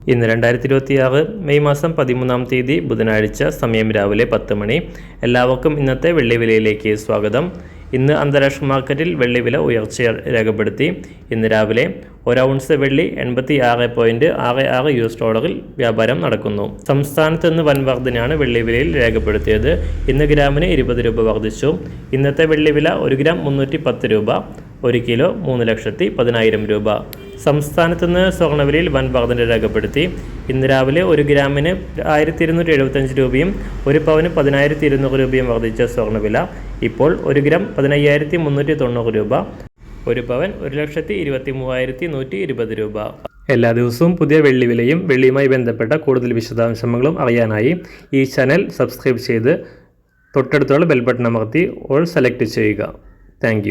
ഇന്ന് 2026 മെയ് മാസം 13-ാം തീയതി ബുധനാഴ്ച, സമയം രാവിലെ 10 മണി. എല്ലാവർക്കും ഇന്നത്തെ വെള്ളിവിലയിലേക്ക് സ്വാഗതം. ഇന്ന് അന്താരാഷ്ട്ര മാർക്കറ്റിൽ വെള്ളിവില ഉയർച്ച രേഖപ്പെടുത്തി. ഇന്ന് രാവിലെ 1 ഔൺസ് വെള്ളി $86.66 വ്യാപാരം നടക്കുന്നു. സംസ്ഥാനത്ത് നിന്ന് വൻ വർധനയാണ് വെള്ളിവിലയിൽ രേഖപ്പെടുത്തിയത്. ഇന്ന് ഗ്രാമിന് 20 രൂപ വർദ്ധിച്ചു. ഇന്നത്തെ വെള്ളിവില 1 ഗ്രാം 310 രൂപ, 1 കിലോ 3,10,000 രൂപ. സംസ്ഥാനത്ത് നിന്ന് സ്വർണ്ണവിലയിൽ വൻ വർധന രേഖപ്പെടുത്തി. ഇന്ന് രാവിലെ 1 ഗ്രാമിന് 1,275 രൂപയും 1 പവന് 10,200 രൂപയും വർദ്ധിച്ച സ്വർണ്ണവില ഇപ്പോൾ 1 ഗ്രാം 15,390 രൂപ, 1 പവൻ 1,23,120 രൂപ. എല്ലാ ദിവസവും പുതിയ വെള്ളിവിലയും വെള്ളിയുമായി ബന്ധപ്പെട്ട കൂടുതൽ വിശദാംശങ്ങളും അറിയാനായി ഈ ചാനൽ സബ്സ്ക്രൈബ് ചെയ്ത് തൊട്ടടുത്തുള്ള ബെൽ ബട്ടൺ അമർത്തി ഓൾ സെലക്ട് ചെയ്യുക. താങ്ക്